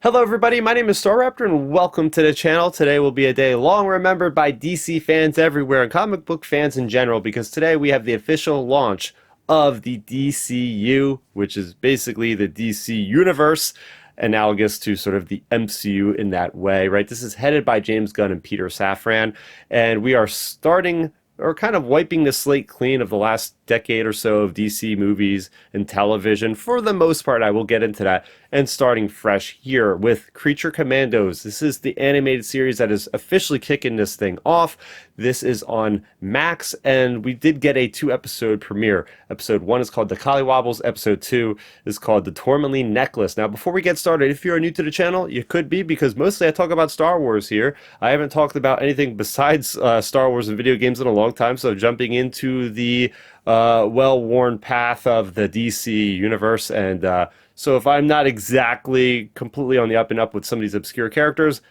Hello everybody, my name is Starrapter and welcome to the channel. Today will be a day long remembered by DC fans everywhere and comic book fans in general because today we have the official launch of the DCU, which is basically the DC universe, analogous to sort of the MCU in that way, right? This is headed by James Gunn and Peter Safran, and we are starting or kind of wiping the slate clean of the last decade or so of DC movies and television. For the most part, I will get into that, and starting fresh here with Creature Commandos. This is the animated series that is officially kicking this thing off. This is on Max, and we did get a 2-episode premiere. Episode 1 is called the Collywobbles. Episode 2 is called the Tourmaline Necklace. Now, before we get started, if you're new to the channel, you could be, because mostly I talk about Star Wars here. I haven't talked about anything besides Star Wars and video games in a long time, so jumping into the well-worn path of the DC universe, and so if I'm not exactly completely on the up and up with some of these obscure characters,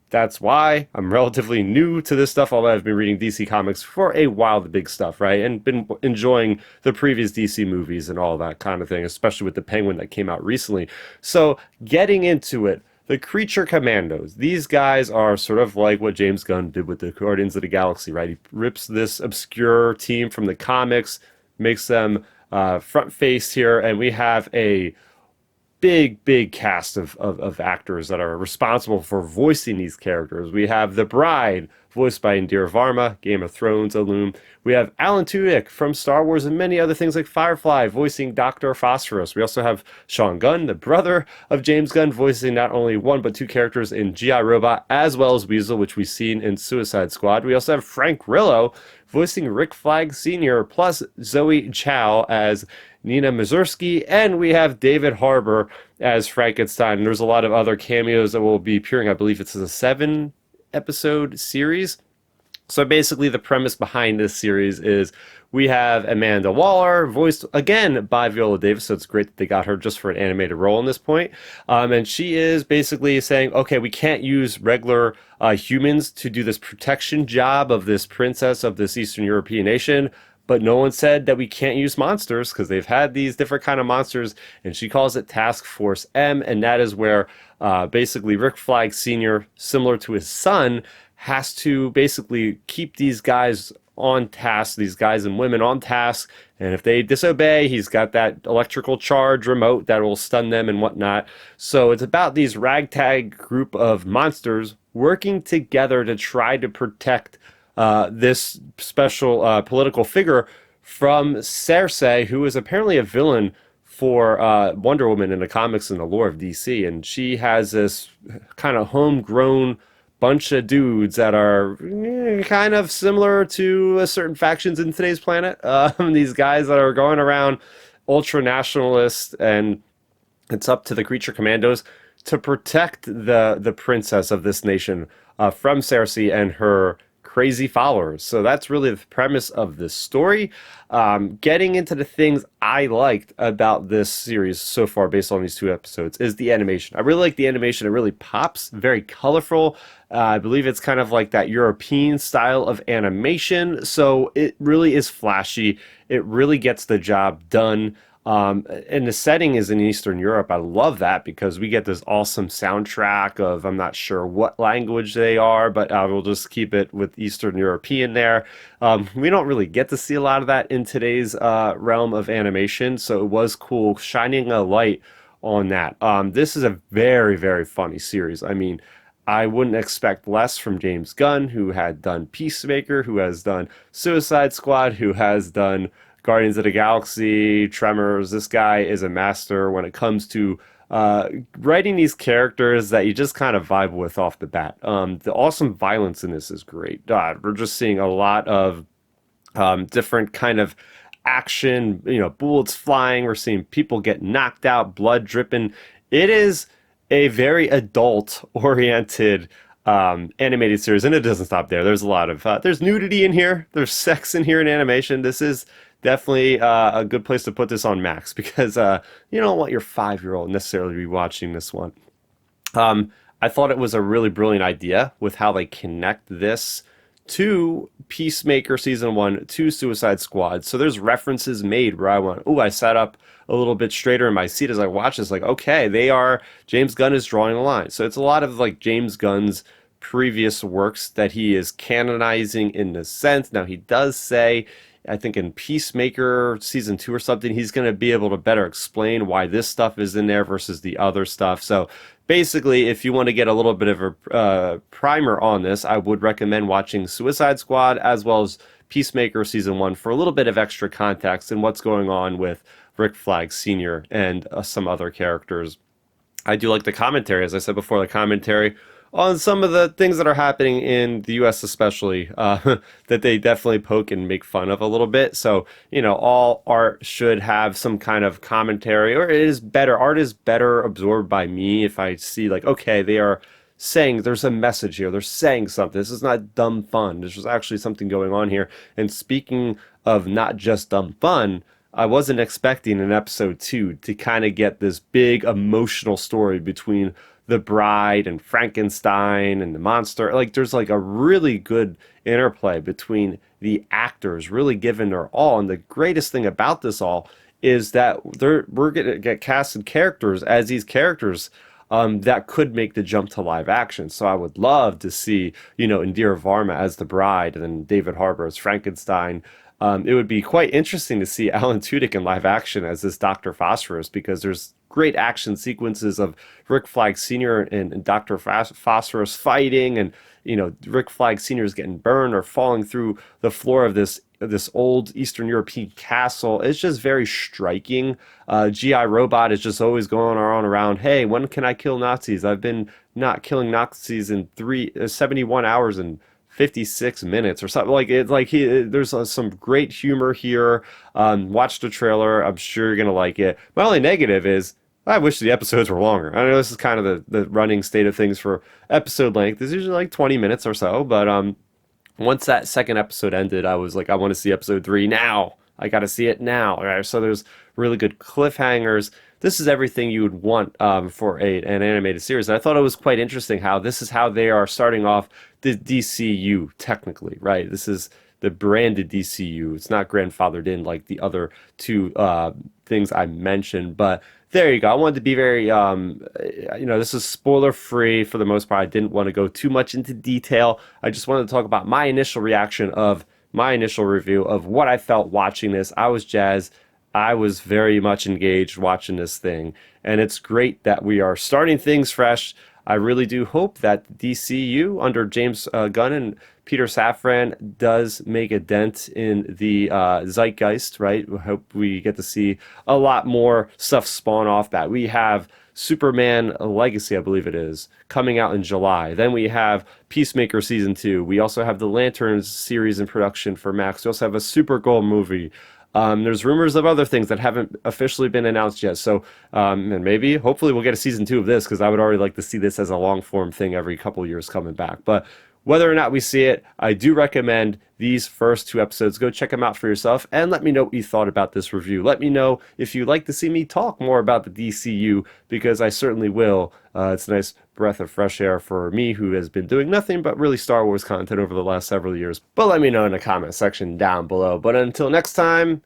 that's why. I'm relatively new to this stuff, although I've been reading DC comics for a while, the big stuff, right? And been enjoying the previous DC movies and all that kind of thing, especially with the Penguin that came out recently. So getting into it, the Creature Commandos. These guys are sort of like what James Gunn did with the Guardians of the Galaxy, right? He rips this obscure team from the comics, makes them front face here, and we have a big cast of actors that are responsible for voicing these characters. We have the Bride, voiced by Indira Varma, Game of Thrones alum. We have Alan Tudyk from Star Wars and many other things like Firefly, voicing Dr. Phosphorus. We also have Sean Gunn, the brother of James Gunn, voicing not only one but two characters in G.I. Robot, as well as Weasel, which we've seen in Suicide Squad. We also have Frank Grillo, voicing Rick Flag Sr., plus Zoe Chow as Nina Mazursky, and we have David Harbour as Frankenstein. And there's a lot of other cameos that will be appearing. I believe it's a 7-episode series. So basically the premise behind this series is we have Amanda Waller, voiced again by Viola Davis, so it's great that they got her just for an animated role in this point. And she is basically saying, okay, we can't use regular humans to do this protection job of this princess of this Eastern European nation, but no one said that we can't use monsters because they've had these different kind of monsters, and she calls it Task Force M, and that is where basically Rick Flag Sr., similar to his son, has to basically keep these guys on task, these guys and women on task, and if they disobey, he's got that electrical charge remote that will stun them and whatnot. So it's about these ragtag group of monsters working together to try to protect this special political figure from Cersei, who is apparently a villain for Wonder Woman in the comics and the lore of DC, and she has this kind of homegrown bunch of dudes that are kind of similar to certain factions in today's planet. These guys that are going around ultra nationalist, and it's up to the Creature Commandos to protect the princess of this nation from Cersei and her crazy followers. So that's really the premise of this story. Getting into the things I liked about this series so far based on these 2 episodes is the animation. I really like the animation. It really pops, very colorful. I believe it's kind of like that European style of animation. So it really is flashy. It really gets the job done. And the setting is in Eastern Europe. I love that because we get this awesome soundtrack of, I'm not sure what language they are, but I will just keep it with Eastern European there. We don't really get to see a lot of that in today's realm of animation, so it was cool shining a light on that. This is a very funny series. I mean, I wouldn't expect less from James Gunn, who had done Peacemaker, who has done Suicide Squad, who has done Guardians of the Galaxy, Tremors. This guy is a master when it comes to writing these characters that you just kind of vibe with off the bat. The awesome violence in this is great. We're just seeing a lot of different kind of action, bullets flying. We're seeing people get knocked out, blood dripping. It is a very adult-oriented animated series, and it doesn't stop there. There's a lot of there's nudity in here, there's sex in here in animation. This is definitely a good place to put this on Max because you don't want your 5-year-old necessarily to be watching this one. I thought it was a really brilliant idea with how they connect this to Peacemaker Season 1, to Suicide Squad. So there's references made where I went, oh, I sat up a little bit straighter in my seat as I watched this, like, okay, James Gunn is drawing a line. So it's a lot of like James Gunn's previous works that he is canonizing in a sense. Now he does say, I think in Peacemaker Season 2 or something, he's going to be able to better explain why this stuff is in there versus the other stuff. So basically, if you want to get a little bit of a primer on this, I would recommend watching Suicide Squad as well as Peacemaker Season 1 for a little bit of extra context and what's going on with Rick Flag Sr. and some other characters. I do like the commentary, as I said before, the commentary on some of the things that are happening in the U.S. especially, that they definitely poke and make fun of a little bit. So, all art should have some kind of commentary, or it is better. Art is better absorbed by me if I see like, okay, they are saying there's a message here. They're saying something. This is not dumb fun. There's actually something going on here. And speaking of not just dumb fun, I wasn't expecting in episode 2 to kind of get this big emotional story between the bride and Frankenstein and the monster. Like there's like a really good interplay between the actors really giving their all. And the greatest thing about this all is that we're going to get casted characters as these characters that could make the jump to live action. So I would love to see, Indira Varma as the bride and then David Harbour as Frankenstein. It would be quite interesting to see Alan Tudyk in live action as this Dr. Phosphorus, because there's great action sequences of Rick Flag Sr. and Dr. Phosphorus fighting, and Rick Flag Sr. is getting burned or falling through the floor of this old Eastern European castle. It's just very striking. GI Robot is just always going around, hey, when can I kill Nazis? I've been not killing Nazis in 71 hours and 56 minutes or something. There's some great humor here. Watch the trailer. I'm sure you're gonna like it. My only negative is I wish the episodes were longer. I know this is kind of the running state of things for episode length. It's usually like 20 minutes or so, but once that second episode ended, I was like, I want to see episode 3 now. I got to see it now. All right, so there's really good cliffhangers. This is everything you would want for an animated series. And I thought it was quite interesting how this is how they are starting off the DCU technically, right? This is the branded DCU. It's not grandfathered in like the other two things I mentioned, but there you go. I wanted to be very, this is spoiler free for the most part. I didn't want to go too much into detail. I just wanted to talk about my initial reaction of my initial review of what I felt watching this. I was jazzed. I was very much engaged watching this thing, and it's great that we are starting things fresh. I really do hope that DCU under James Gunn and Peter Safran does make a dent in the zeitgeist, right? I hope we get to see a lot more stuff spawn off that. We have Superman Legacy, I believe it is, coming out in July. Then we have Peacemaker Season 2. We also have the Lanterns series in production for Max. We also have a Supergirl movie. There's rumors of other things that haven't officially been announced yet. So, and maybe, hopefully we'll get a season 2 of this, because I would already like to see this as a long form thing every couple years coming back. But whether or not we see it, I do recommend these first 2 episodes. Go check them out for yourself and let me know what you thought about this review. Let me know if you'd like to see me talk more about the DCU, because I certainly will. It's a nice breath of fresh air for me, who has been doing nothing but really Star Wars content over the last several years. But let me know in the comment section down below. But until next time,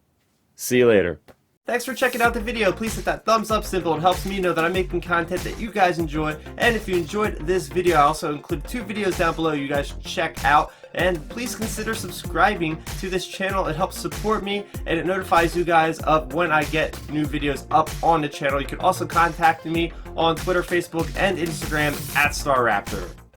see you later. Thanks for checking out the video. Please hit that thumbs up symbol. It helps me know that I'm making content that you guys enjoy. And if you enjoyed this video, I also include 2 videos down below you guys should check out. And please consider subscribing to this channel. It helps support me, and it notifies you guys of when I get new videos up on the channel. You can also contact me on Twitter, Facebook, and Instagram at Starrapter.